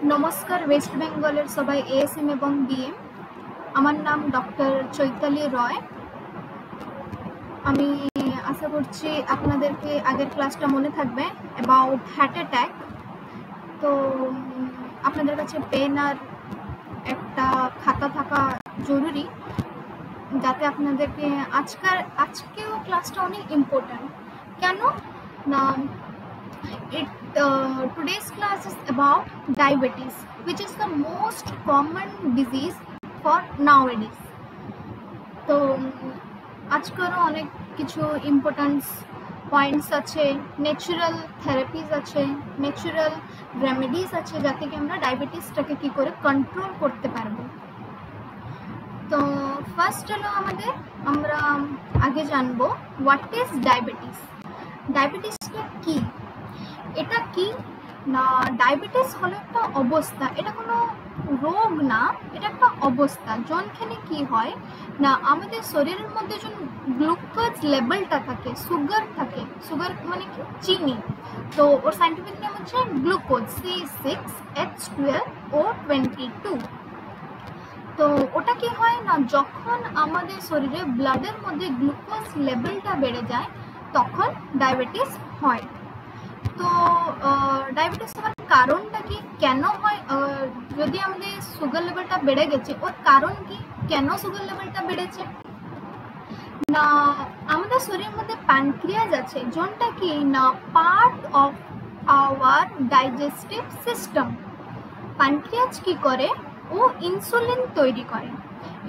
नमस्कार वेस्ट बेंगलेर सबाई एएसएम एवं बीएम আমার নাম ডক্টর চৈতালি রয়। আমি আশা করছি আপনাদেরকে আগের ক্লাসটা মনে থাকবে অ্যাবাউট হার্ট অ্যাটাক। তো আপনাদের কাছে পেন আর একটা খাতা থাকা জরুরি, যাতে আপনাদেরকে আজকেও ক্লাসটা অনেক ইম্পর্ট্যান্ট। কেন না, today's class is about diabetes, which is the most common disease for nowadays. তো আজকেরও অনেক কিছু ইম্পর্টেন্স পয়েন্টস আছে, ন্যাচারাল থেরাপিজ আছে, ন্যাচারাল রেমেডিজ আছে, যাতে কি আমরা ডায়াবেটিসটাকে কি করে কন্ট্রোল করতে পারবো। তো ফার্স্ট হলো আমরা আগে জানবো হোয়াট ইজ ডায়াবেটিস। ডায়াবেটিসটা কি? এটা কি না, ডায়াবেটিস হলো একটা অবস্থা, এটা কোনো রোগ না, এটা একটা অবস্থা। যখনখানে কি হয় না, আমাদের শরীরের মধ্যে যে গ্লুকোজ লেভেলটা থাকে, সুগার থাকে, সুগার মানে কি চিনি, তো ওর সাইন্টিফিক নেম হচ্ছে গ্লুকোজ C6H12O22। তো ওটা কি হয় না, যখন আমাদের শরীরে ব্লাডের মধ্যে গ্লুকোজ লেভেলটা বেড়ে যায় তখন ডায়াবেটিস হয়। তো ডায়াবেটিস হওয়ার কারণটা কি, কেন হয়? যদি আমাদের সুগার লেভেলটা বেড়ে গেছে, ওর কারণ কি, কেন সুগার লেভেলটা বেড়েছে না, আমাদের শরীরের মধ্যে প্যানক্রিয়াস আছে, যোনটা কি না part of our digestive system. Pancreas কি করে, ও ইনসুলিন তৈরি করে।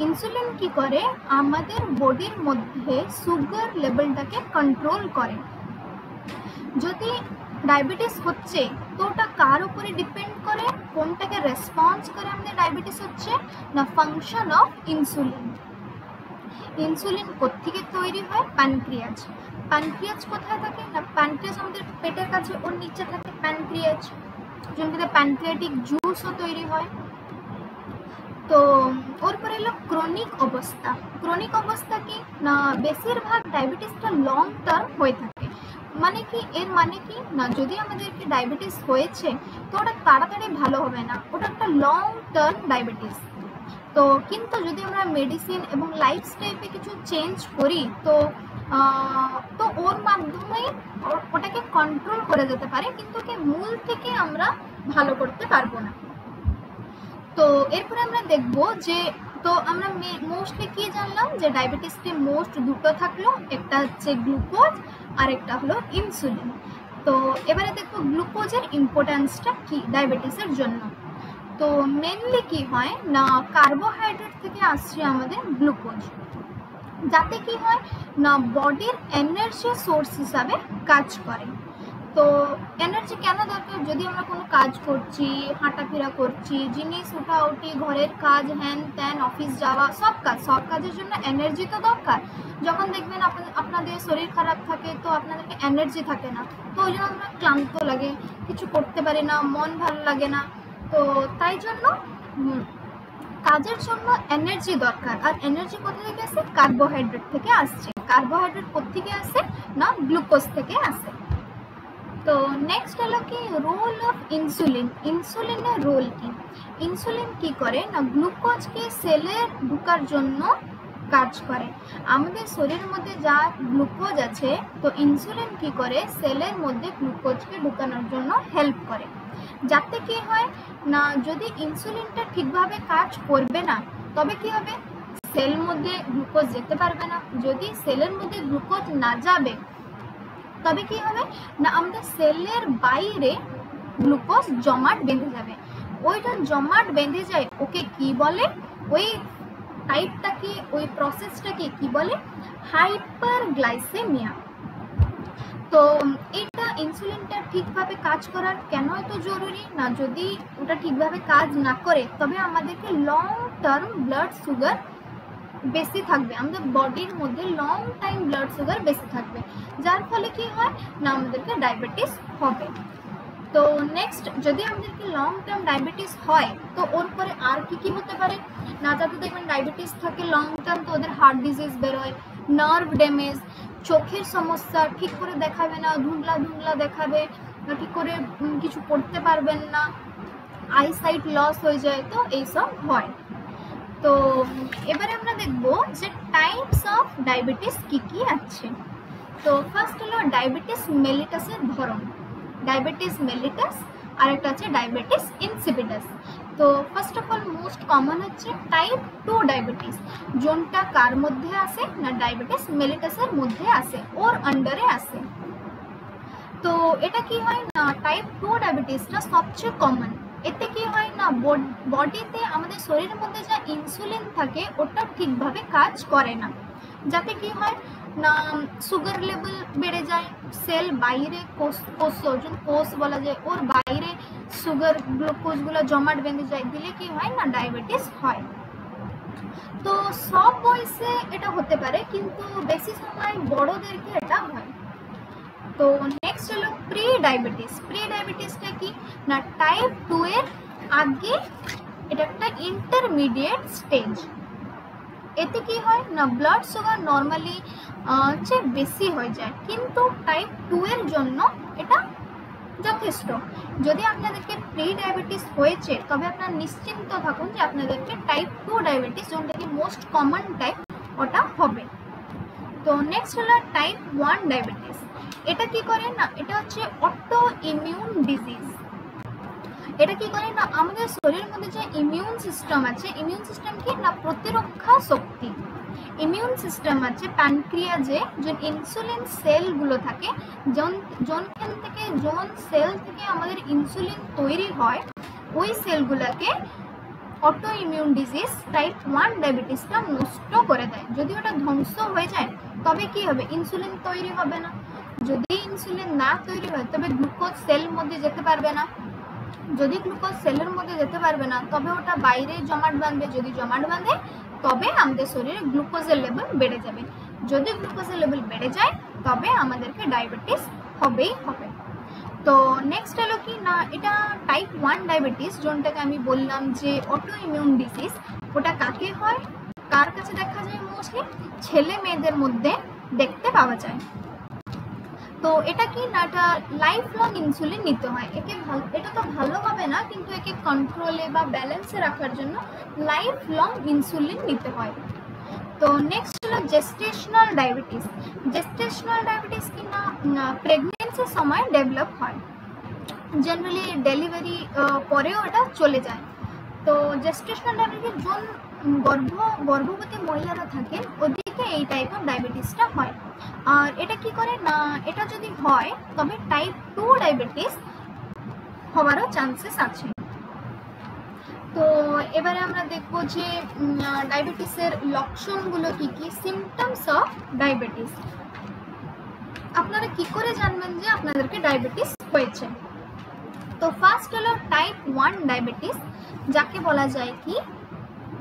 ইনসুলিন কি করে, আমাদের বডির মধ্যে সুগার লেভেলটাকে কন্ট্রোল করে। যদি ডায়াবেটিস হচ্ছে তো ওটা কার উপরে ডিপেন্ড করে, কোনটাকে রেসপন্স করে আমাদের ডায়াবেটিস হচ্ছে না, ফাংশন অফ ইনসুলিন। ইনসুলিন কোত্থেকে তৈরি হয়? প্যানক্রিয়াস। প্যানক্রিয়াস কোথায় থাকে না, প্যানক্রিয়াস আমাদের পেটের কাছে, ওর নিচে থাকে প্যানক্রিয়াস, যেখানে প্যানক্রিয়াটিক জুসও তৈরি হয়। তো ওর পরে এলো ক্রনিক অবস্থা। ক্রনিক অবস্থা কি না, বেশিরভাগ ডায়াবেটিসটা লং টার্ম হয়ে থাকে। মানে কি, এর মানে কি না, যদি আমাদেরকে ডায়াবেটিস হয়েছে তো ওটা তাড়াতাড়ি ভালো হবে না, ওটা একটা লং টার্ম ডায়াবেটিস। তো কিন্তু যদি আমরা মেডিসিন এবং লাইফস্টাইলে কিছু চেঞ্জ করি তো ওর মাধ্যমেই ওটাকে কন্ট্রোল করে যেতে পারে, কিন্তু ওকে মূল থেকে আমরা ভালো করতে পারবো না। তো এরপরে আমরা দেখবো যে, তো আমরা মোস্টলি কি জানলাম যে ডায়াবেটিসকে মোস্ট দুটো থাকলো, একটা হচ্ছে গ্লুকোজ আর একটা হলো ইনসুলিন। তো এবারে দেখবো গ্লুকোজের ইম্পর্টেন্সটা কি ডায়াবেটিসের জন্য। তো মেনলি কি হয় না, কার্বোহাইড্রেট থেকে আসছে আমাদের গ্লুকোজ, যাতে কি হয় না বডির এনার্জি সোর্স হিসাবে কাজ করে। তো এনার্জি কেন দরকার? যদি আমরা কোনো কাজ করছি, হাঁটাফেরা করছি, জিনিস উঠাউঠি, ঘরের কাজ, হ্যান ত্যান, অফিস যাওয়া, সব কাজের জন্য এনার্জি তো দরকার। যখন দেখবেন আপনাদের শরীর খারাপ থাকে তো আপনাদেরকে এনার্জি থাকে না, তো ওই জন্য আপনার ক্লান্ত লাগে, কিছু করতে পারে না, মন ভালো লাগে না। তো তাই জন্য কাজের জন্য এনার্জি দরকার। আর এনার্জি কোথা থেকে আসে? কার্বোহাইড্রেট থেকে আসছে। কার্বোহাইড্রেট কোত্থেকে আসে না, গ্লুকোজ থেকে আসে। তো নেক্সট হলো কি, রোল অফ ইনসুলিন। ইনসুলিনের রোল কি? ইনসুলিন কি করে না, গ্লুকোজকে সেলে ঢোকার জন্য কাজ করে। আমাদের শরীরের মধ্যে যা গ্লুকোজ আছে, তো ইনসুলিন কি করে, সেলের মধ্যে গ্লুকোজকে ঢোকানোর জন্য হেল্প করে। যাতে কি হয় না, যদি ইনসুলিনটা ঠিকভাবে কাজ করবে না, তবে কি হবে, সেল মধ্যে গ্লুকোজ যেতে পারবে না। যদি সেলের মধ্যে গ্লুকোজ না যাবে তবে কি হবে না, আমাদের সেলের বাইরে গ্লুকোজ জমাট বেঁধে যাবে। ওইটা জমাট বেঁধে যায়, ওকে কি বলে, ওই টাইপটাকে, ওই প্রসেসটাকে কি বলে, হাইপারগ্লাইসেমিয়া। তো এটা ইনসুলিনটা ঠিকভাবে কাজ করার কেন এত জরুরি না, যদি ওটা ঠিকভাবে কাজ না করে তবে আমাদেরকে লং টার্ম ব্লাড সুগার বেশি থাকবে, আমাদের বডির মধ্যে লং টাইম ব্লাড সুগার বেশি থাকবে, যার ফলে কি হয় না আমাদেরকে ডায়াবেটিস হবে। তো নেক্সট, যদি আমাদেরকে লং টার্ম ডায়াবেটিস হয় তো ওর পরে আর কি হতে পারে না, যাতে দেখবেন ডায়াবেটিস থাকে লং টার্ম, তো ওদের হার্ট ডিজিজ বেরোয়, নার্ভ ড্যামেজ, চোখের সমস্যা, ঠিক করে দেখাবে না, ধুন্দলা দেখাবে, ঠিক করে কিছু করতে পারবেন না, আইসাইট লস হয়ে যায়, তো এইসব হয়। তো এবারে আমরা দেখব যে টাইপস অফ ডায়াবেটিস কি কি আছে। তো ফার্স্ট হলো ডায়াবেটিস মেলিটাসের ধরন, ডায়াবেটিস মেলিটাস, আর একটা আছে ডায়াবেটিস ইনসিপিডাস। তো first of all most common হচ্ছে টাইপ 2 ডায়াবেটিস, যোনটা কার মধ্যে আসে না ডায়াবেটিস মেলিটাসের মধ্যে আসে, ওর আন্ডারে আসে। তো এটা কি হয় না টাইপ 2 ডায়াবেটিসটা সবচেয়ে কমন। এতে কি হয় না বডিতে আমাদের শরীরের মধ্যে যা ইনসুলিন থাকে ওটা ঠিকভাবে কাজ করে না, যাতে কি হয় না সুগার লেভেল বেড়ে যায়, সেল বাইরে কোষ বলা যায়, ওর বাইরে সুগার গ্লুকোজগুলো জমাট বেঁধে যায়, দিলে কি হয় না ডায়াবেটিস হয়। তো সব বয়সে এটা হতে পারে, কিন্তু বেশি সময় বড়দেরকে এটা হয়। তো নেক্সট হলো প্রি ডায়াবেটিস। প্রি ডায়াবেটিসটা কি না টাইপ 2 এর আগে, এটা একটা ইন্টারমিডিয়েট স্টেজ। এতে কি হয় না ব্লাড সুগার নর্মালি চেয়ে বেশি হয়ে যায়, কিন্তু টাইপ 2 এর জন্য এটা যথেষ্ট। যদি আপনাদেরকে প্রি ডায়াবেটিস হয়েছে তবে আপনারা নিশ্চিন্ত থাকুন যে আপনাদেরকে টাইপ 2 ডায়াবেটিস, যেটা কি মোস্ট কমন টাইপ, ওটা হবে। তো নেক্সট হলো টাইপ 1 ডায়াবেটিস। এটা কি করে না এটা হচ্ছে অটো ইমিউন ডিজিজ। এটা কি করে না আমাদের শরীরের মধ্যে যে ইমিউন সিস্টেম আছে, ইমিউন সিস্টেম কি না প্রতিরক্ষা শক্তি, ইমিউন সিস্টেম আছে প্যানক্রিয়াজে যে ইনসুলিন সেলগুলো থাকে, যোন সেল থেকে আমাদের ইনসুলিন তৈরি হয়, ওই সেলগুলোকে অটো ইমিউন ডিজিজ টাইপ 1 ডায়াবেটিসটা নষ্ট করে দেয়। যদি ওটা ধ্বংস হয়ে যায় তবে কি হবে, ইনসুলিন তৈরি হবে না। যদি ইনসুলিন না তৈরি হয় তবে গ্লুকোজ সেল মধ্যে যেতে পারবে না, যদি গ্লুকোজ সেলের মধ্যে যেতে পারবে না তবে ওটা বাইরে জমাট বাঁধবে, যদি জমাট বাঁধে তবে আমাদের শরীরে গ্লুকোজের লেভেল বেড়ে যাবে, যদি গ্লুকোজের লেভেল বেড়ে যায় তবে আমাদেরকে ডায়াবেটিস হবেই হবে। তো নেক্সট হলো কি না এটা টাইপ 1 ডায়াবেটিস, যেটাকে আমি বললাম যে অটো ইমিউন ডিজিজ, ওটা কাকে হয়, কার কাছে দেখা যায়, মোস্টলি ছেলে মেয়েদের মধ্যে দেখতে পাওয়া যায়। তো এটা কি না এটা লাইফ লং ইনসুলিন নিতে হয়, এটা তো ভালো হবে না, কিন্তু একে কন্ট্রোলে বা ব্যালেন্সে রাখার জন্য লাইফ লং ইনসুলিন নিতে হয়। তো নেক্সট হলো জেস্টেশনাল ডায়াবেটিস। জেস্টেশনাল ডায়াবেটিস কি না প্রেগনেন্সির সময় ডেভেলপ হয়, জেনারেলি ডেলিভারি পরেও এটা চলে যায়। তো জেস্টেশনাল ডায়াবেটিস যোন গর্ভবতী মহিলারা থাকেন ওদিকে এই টাইপ অফ ডায়াবেটিসটা হয়। আর এটা কি করে না এটা যদি হয় তবে টাইপ 2 ডায়াবেটিস হওয়ারও চান্সেস আছে। তো এবারে আমরা দেখব যে ডায়াবেটিসের লক্ষণগুলো কি কি, সিমটমস অফ ডায়াবেটিস। আপনারা কি করে জানবেন যে আপনাদেরকে ডায়াবেটিস হয়েছে? তো ফার্স্ট হলো টাইপ 1 ডায়াবেটিস, যাকে বলা যায় কি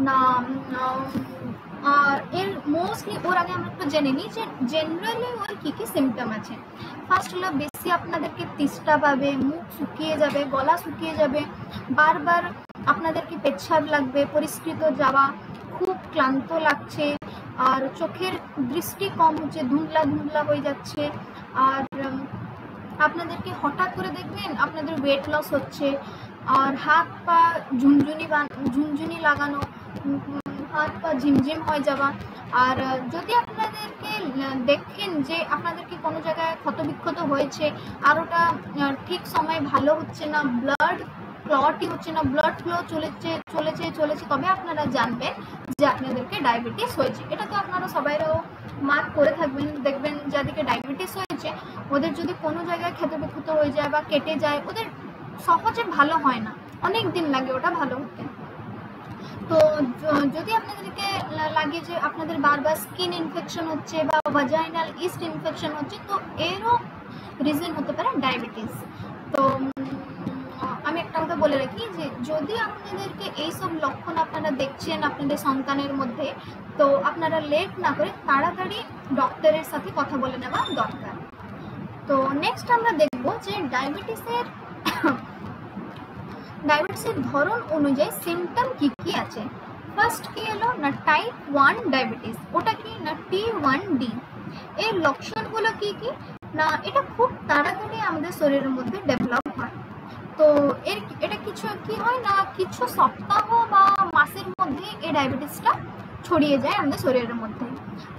না আর এর মোস্টলি ওর আগে আমরা একটু জেনে নিই যে জেনারেলি ওর কী কী সিমটম আছে। ফার্স্ট হলো বেশি আপনাদেরকে তেষ্টা পাবে, মুখ শুকিয়ে যাবে, গলা শুকিয়ে যাবে, বারবার আপনাদেরকে পেচ্ছাব লাগবে, পরিস্কৃত যাওয়া, খুব ক্লান্ত লাগছে, আর চোখের দৃষ্টি কম হচ্ছে, ধুন্দলা ধুন্দলা হয়ে যাচ্ছে, আর আপনাদেরকে হঠাৎ করে দেখবেন আপনাদের ওয়েট লস হচ্ছে, আর হাত পা ঝুনঝুনি লাগানো, হাত পা ঝিমঝিম হয়ে যাওয়া। আর যদি আপনাদেরকে দেখেন যে আপনাদেরকে কোনো জায়গায় ক্ষতবিক্ষত হয়েছে আর ওটা ঠিক সময় ভালো হচ্ছে না, ব্লাড ক্লটই হচ্ছে না, ব্লাড ফ্লো চলেছে, তবে আপনারা জানবেন যে আপনাদেরকে ডায়াবেটিস হয়েছে। এটা তো আপনারা সবাইরাও মার্ক করে থাকবেন, দেখবেন যাদেরকে ডায়াবেটিস হয়েছে ওদের যদি কোনো জায়গায় ক্ষতবিক্ষত হয়ে যায় বা কেটে যায়, ওদের সহজে ভালো হয় না, অনেক দিন লাগে ওটা ভালো হতে। তো যদি আপনাদেরকে লাগে যে আপনাদের বারবার স্কিন ইনফেকশন হচ্ছে বা ভাজাইনাল ইস্ট ইনফেকশন হচ্ছে, তো এরও রিজন হতে পারে ডায়াবেটিস। তো আমি একটা কথা বলে রাখি যে যদি আপনাদেরকে এইসব লক্ষণ আপনারা দেখছেন আপনাদের সন্তানের মধ্যে, তো আপনারা লেট না করে তাড়াতাড়ি ডক্টরের সাথে কথা বলে নেওয়া দরকার। তো নেক্সট আমরা দেখব যে ডায়াবেটিসের ধরন অনুযায়ী সিমটম কি কি আছে। ফার্স্ট কি হলো না টাইপ 1 ডায়াবেটিস, ওটা কি না T1D। এর লক্ষণগুলো কি কি না এটা খুব তাড়াতাড়ি আমাদের শরীরের মধ্যে ডেভেলপ হয়। তো এটা কিছু কি হয় না কিছু সপ্তাহ বা মাসের মধ্যে এই ডায়াবেটিসটা ছড়িয়ে যায় আমাদের শরীরের মধ্যে।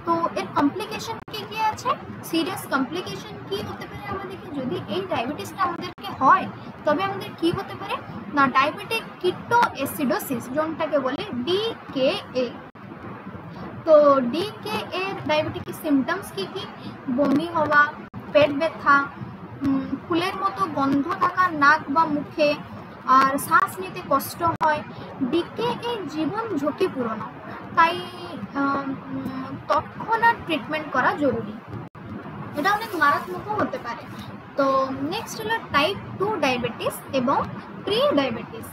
তো এর কমপ্লিকেশন কি আছে, সিরিয়াস কমপ্লিকেশন কি হতে পারে আমাদেরকে যদি এই ডায়াবেটিসটা আমাদেরকে হয়, তবে আমাদের কি হতে পারে না ডায়াবেটিক কিটোএসিডোসিস, যেটাকে বলে ডিকেএ। তো ডিকেএ এর ডায়াবেটিকের সিমটমস কি কি, বমি হওয়া, পেট ব্যথা, ফুলের মতো গন্ধ থাকা নাক বা মুখে, আর শ্বাস নিতে কষ্ট হয়। ডিকেএ জীবন ঝুঁকিপূর্ণ, তাই তৎক্ষণাৎ ট্রিটমেন্ট করা জরুরি, এটা অনেক মারাত্মকও হতে পারে। তো নেক্সট হলো টাইপ 2 ডায়াবেটিস এবং প্রি ডায়াবেটিস।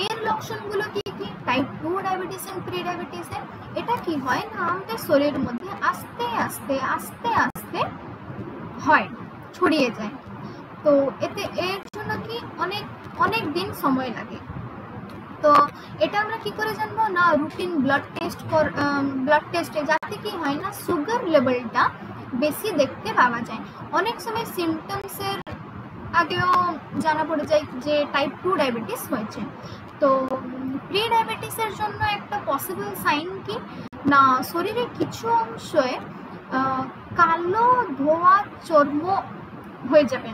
এর লক্ষণগুলো কি কি, টাইপ 2 ডায়াবেটিস এন্ড প্রি ডায়াবেটিসে এটা কি হয় না আমাদের শরীরের মধ্যে আস্তে আস্তে আস্তে আস্তে হয়, ছড়িয়ে যায়। তো এতে এর জন্য কি অনেক অনেক দিন সময় লাগে। তো এটা আমরা কি করে জানবো না রুটিন ব্লাড টেস্টে, যাতে কি হয় না সুগার লেভেলটা বেশি দেখতে পাওয়া যায়। অনেক সময় সিমটমসের আগেও জানা পড়ে যায় যে টাইপ 2 ডায়াবেটিস হয়েছে। তো প্রি ডায়াবেটিসের জন্য একটা পসিবল সাইন কি না শরীরের কিছু অংশে কালো ধোয়া চর্ম হয়ে যাবে,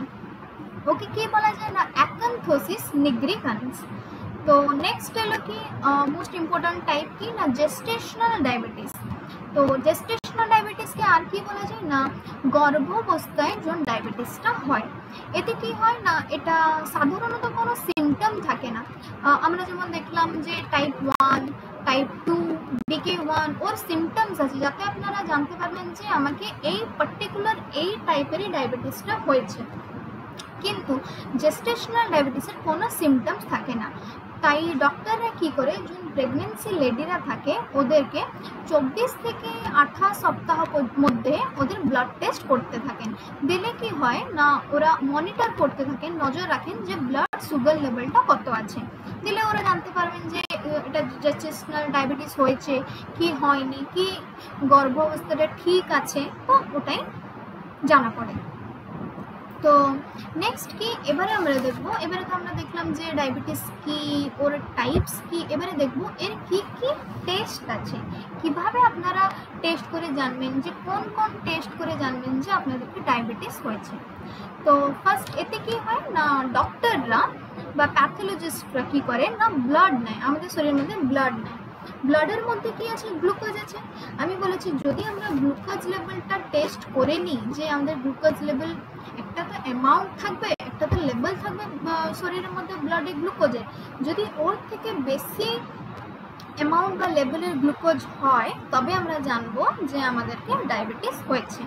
ওকে কি বলা যায় না অ্যাকান্থোসিস নিগ্রিকান্স। তো নেক্সট হলো কি মোস্ট ইম্পর্টেন্ট টাইপ কি না জেস্টেশনাল ডায়াবেটিস। তো জেস্টেশনাল ডায়াবেটিসকে আর কি বলা যায় না গর্ভাবস্থায় যখন ডায়াবেটিসটা হয়, এতে কি হয় না এটা সাধারণত কোনো সিমটম থাকে না। আমরা যেমন দেখলাম যে টাইপ 1 টাইপ 2 ডিকে1 ওর সিমটমস আছে, যাতে আপনারা জানতে পারবেন যে আমাকে এই পার্টিকুলার এই টাইপেরই ডায়াবেটিসটা হয়েছে। কিন্তু জেস্টেশনাল ডায়াবেটিসের কোনো সিমটমস থাকে না, তাই ডক্টররা কি করে যখন প্রেগনেন্সি লেডিরা থাকে ওদেরকে 24 থেকে 28 সপ্তাহ মধ্যে ওদের ব্লাড টেস্ট করতে থাকেন। দিলে কি হয় না ওরা মনিটর করতে থাকেন, নজর রাখেন যে ব্লাড সুগার লেভেলটা কত আছে। দিলে ওরা জানতে পারবেন যে এটা জেস্টেশনাল ডায়াবেটিস হয়েছে কি হয়নি, কি গর্ভাবস্থাটা ঠিক আছে, তো ওটাই জানা পড়ে। তো নেক্সট কি এবারে আমরা দেখব, এবারে তো আমরা দেখলাম যে ডায়াবেটিস কি ওর টাইপস কি, এবারে দেখব এর কি কি টেস্ট আছে, কিভাবে আপনারা টেস্ট করে জানবেন যে কোন কোন টেস্ট করে জানবেন যে আপনাদেরকে ডায়াবেটিস হয়েছে। তো ফার্স্ট এতে কি হয় না ডক্টররা বা প্যাথোলজিস্টরা কি করে না ব্লাড নেয়, আমাদের শরীরের মধ্যে ব্লাড নেয়। ব্লাডের মধ্যে কি আছে গ্লুকোজ আছে। আমি বলেছি যদি আমরা গ্লুকোজ লেভেলটা টেস্ট করে নিই যে আমাদের গ্লুকোজ লেভেল একটা তো অ্যামাউন্ট থাকবে, একটা তো লেভেল থাকবে শরীরের মধ্যে ব্লাডে গ্লুকোজের, যদি ওর থেকে বেশি অ্যামাউন্ট বা লেভেলের গ্লুকোজ হয় তবে আমরা জানবো যে আমাদেরকে ডায়াবেটিস হয়েছে।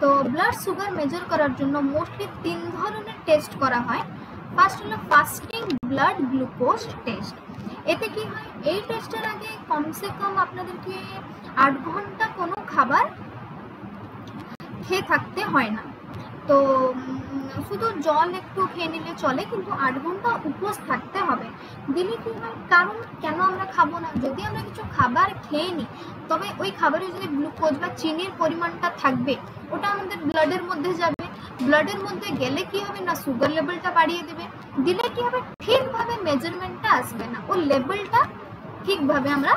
তো ব্লাড সুগার মেজার করার জন্য মোস্টলি 3 ধরনের টেস্ট করা হয়। ফার্স্ট হলো ফাস্টিং ব্লাড গ্লুকোজ টেস্ট। এতে কি হয় এই টেস্টের আগে কমসে কম আপনাদেরকে 8 ঘন্টা কোনো খাবার খেয়ে থাকতে হয় না। তো শুধু জল একটু খেয়ে নিলে চলে, কিন্তু 8 ঘন্টা উপোস থাকতে হবে। দিলে কি হয় কারণ কেন আমরা খাবো না, যদি আমরা কিছু খাবার খেয়ে নিই তবে ওই খাবারে যদি গ্লুকোজ বা চিনির পরিমাণটা থাকবে ওটা আমাদের ব্লাডের মধ্যে যাবে, ব্লাডের মধ্যে গেলে কি হবে না সুগার লেভেলটা বাড়িয়ে দেবে। দিলে কি হবে ঠিকভাবে মেজারমেন্টটা আসবে না, ও লেভেলটা ঠিকভাবে আমরা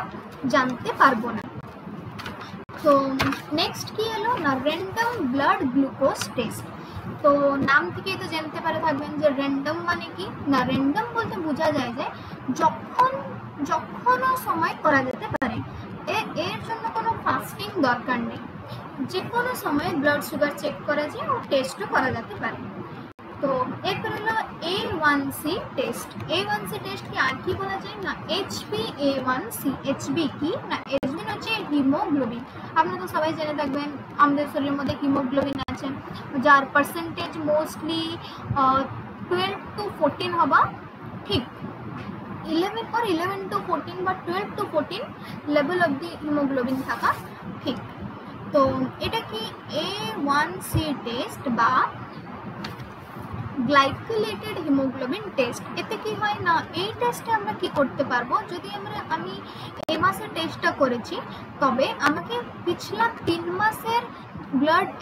জানতে পারবো না। তো নেক্সট কি হলো না র্যান্ডম ব্লাড গ্লুকোজ টেস্ট। তো নাম থেকেই তো জানতে পারে থাকবেন যে র্যান্ডম মানে কি না র্যান্ডম বলতে বোঝা যায় যে যখনও সময় করা যেতে পারে, এর জন্য কোনো ফাস্টিং দরকার নেই, যে কোনো সময় ব্লাড সুগার চেক করা যায় ও টেস্টও করা যেতে পারে। তো এরপর হলো A1C টেস্ট। A1C টেস্ট কি আর কি বলা যায় না HbA1c। HB কি না HB হচ্ছে হিমোগ্লোবিন। আপনারা তো সবাই জেনে থাকবেন আমাদের শরীরের মধ্যে হিমোগ্লোবিন আছে, যার পার্সেন্টেজ মোস্টলি 12 to 14 হবা ঠিক, 11 to 14 বা 12 to 14 level of the haemoglobin থাকা ঠিক। তো এটা কি A1C টেস্ট বা গ্লাইকোলেটেড হিমোগ্লোবিন টেস্ট। এতে কি হয় না এই টেস্টে আমরা কি করতে পারবো, যদি আমি এই মাসে টেস্টটা করেছি তবে আমাকে পিছলা 3 মাসের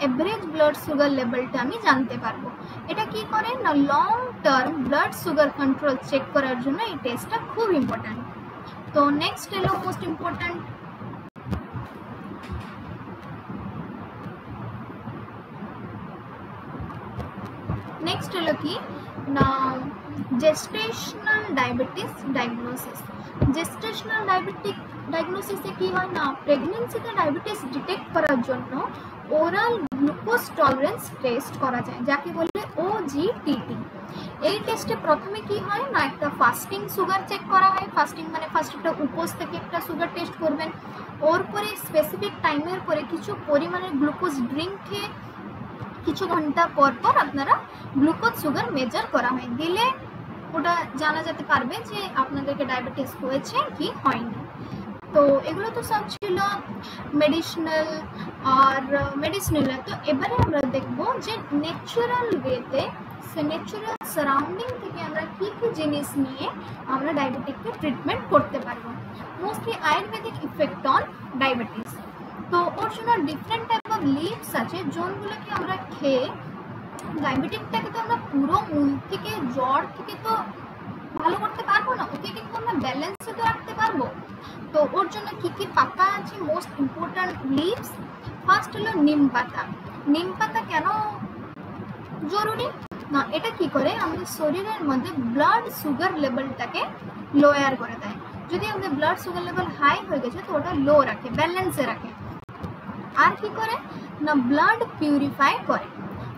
এভারেজ ব্লাড সুগার লেভেলটা আমি জানতে পারবো। এটা কি করে না long term blood sugar control check করার জন্য এই টেস্টটা খুব ইম্পর্ট্যান্ট। তো নেক্সট হলো মোস্ট ইম্পর্ট্যান্ট নেক্সট হলো কি না জেস্টেশনাল ডায়াবেটিস ডায়াগনোসিস। জেস্টেশনাল ডায়াগনোসিসে কি হয় না প্রেগন্যান্সিতে ডায়াবেটিস ডিটেক্ট করার জন্য ওরাল গ্লুকোজ টলারেন্স টেস্ট করা যায়, যাকে বলে OGTT। এই টেস্টে প্রথমে কি হয় না একটা ফাস্টিং সুগার চেক করা হয়। ফাস্টিং মানে ফার্স্ট একটা উপোস থেকে একটা সুগার টেস্ট করবেন, ওর পরে স্পেসিফিক টাইমের পরে কিছু পরিমাণে গ্লুকোজ ড্রিঙ্ক খেয়ে কিছু ঘন্টা পর পর আপনারা গ্লুকোজ সুগার মেজার করা হয়, দিলে ওটা জানা যেতে পারবে যে আপনাদেরকে ডায়াবেটিস হয়েছে কি হয়নি। তো এগুলো তো সব ছিল মেডিসিনাল আর মেডিসিনাল। তো এবারে আমরা দেখব যে ন্যাচারাল ওয়েতে ন্যাচারাল সারাউন্ডিং থেকে আমরা কি কি জিনিস নিয়ে আমরা ডায়াবেটিককে ট্রিটমেন্ট করতে পারবো। Mostly Ayurvedic effect on diabetes. তো ওর জন্য ডিফারেন্ট টাইপ অফ লিভস আছে, যোনগুলোকে আমরা খেয়ে ডায়াবেটিকটাকে তো আমরা পুরো মূল থেকে জ্বর থেকে তো ভালো করতে পারবো না, ওকে কিন্তু আমরা ব্যালেন্সে তো রাখতে পারবো। তো ওর জন্য কি কি পাতা আছে মোস্ট ইম্পর্ট্যান্ট লিভস। ফার্স্ট হলো নিম পাতা। নিম পাতা কেন জরুরি না এটা কি করে আমাদের শরীরের মধ্যে ব্লাড সুগার লেভেলটাকে লোয়ার করে দেয়। যদি আমাদের ব্লাড সুগার লেভেল হাই হয়ে গেছে তো ওটা লো রাখে, ব্যালেন্সে রাখে। আর কি করে না ব্লাড পিউরিফাই করে।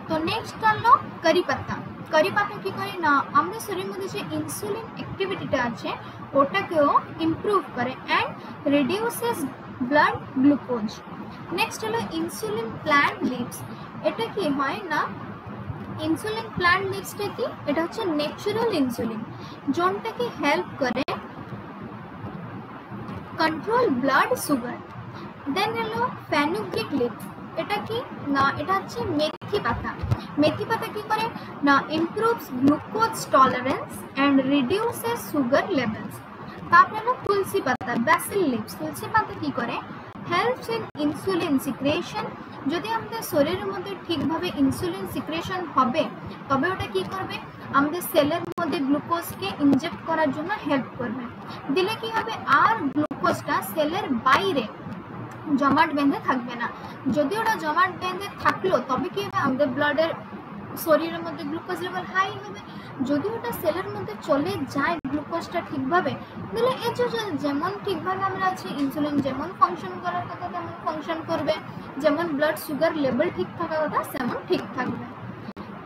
তো নেক্সট হলো কারি পাতা। কারি পাতা কি করে না আমাদের শরীরের মধ্যে যে ইনসুলিন অ্যাক্টিভিটিটা আছে ওটাকেও ইমপ্রুভ করে and reduces blood glucose. Next হলো ইনসুলিন প্ল্যান্ট লিভস। এটা কি হয় না ইনসুলিন প্ল্যান্ট লিভসটা কি এটা হচ্ছে ন্যাচারাল ইনসুলিন, যোনটাকে হেল্প করে কন্ট্রোল ব্লাড সুগার। দেন হলো ফেনুগ্রিক লিভস। এটা কি না এটা হচ্ছে মেথি পাতা। মেথি পাতা কি করে না improves glucose tolerance and reduces sugar levels. তারপরে হলো তুলসী পাতা ব্যাসিল লিভস। তুলসী পাতা কি করে হেল্পস ইন ইনসুলিন সিক্রেশন। যদি আমাদের শরীরের মধ্যে ঠিকভাবে ইনসুলিন সিক্রেশন হবে তবে ওটা কি করবে আমাদের সেলের মধ্যে গ্লুকোজকে ইনজেক্ট করার জন্য হেল্প করবে, দিলে কি হবে আর গ্লুকোজটা সেলের বাইরে জমাট বেঁধে থাকবে না। যদি ওটা জমাট বেঁধে থাকলো তবে কি হবে আমাদের ব্লাডের শরীরের মধ্যে গ্লুকোজ লেভেল হাই হবে। যদি ওটা সেলের মধ্যে চলে যায় গ্লুকোজটা ঠিকভাবে, তাহলে এই যে যেমন ঠিকভাবে আমরা আছি ইনসুলিন যেমন ফাংশন করার কথা তেমন ফাংশন করবে, যেমন ব্লাড সুগার লেভেল ঠিক থাকার কথা তেমন ঠিক থাকবে।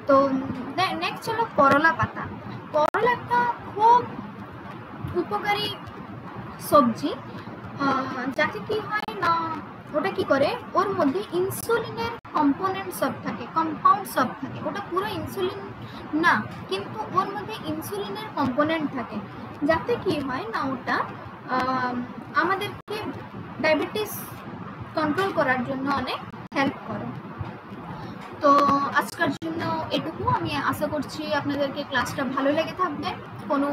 তো নেক্সট হলো করলা পাতা। করলা একটা খুব উপকারী সবজি, যাতে কি হয় না ওটা কি করে ওর মধ্যে ইনসুলিনের কম্পোনেন্ট সব থাকে, কম্পাউন্ড সব থাকে। ওটা পুরো ইনসুলিন না কিন্তু ওর মধ্যে ইনসুলিনের কম্পোনেন্ট থাকে, যাতে কি হয় না ওটা আমাদেরকে ডায়াবেটিস কন্ট্রোল করার জন্য অনেক হেল্প করে। তো আজকের জন্য এটুকু। আমি আশা করছি আপনাদেরকে ক্লাসটা ভালো লেগে থাকবে। কোনো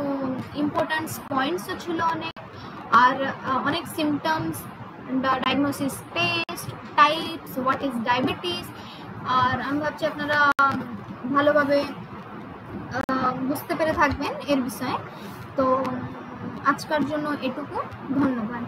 ইম্পর্ট্যান্ট পয়েন্টসও ছিল অনেক, আর অনেক symptoms, diagnosis test, types, what is diabetes. আর আমি ভাবছি আপনারা ভালোভাবে বুঝতে পেরে থাকবেন এর বিষয়ে। তো আজকের জন্য এটুকু, ধন্যবাদ।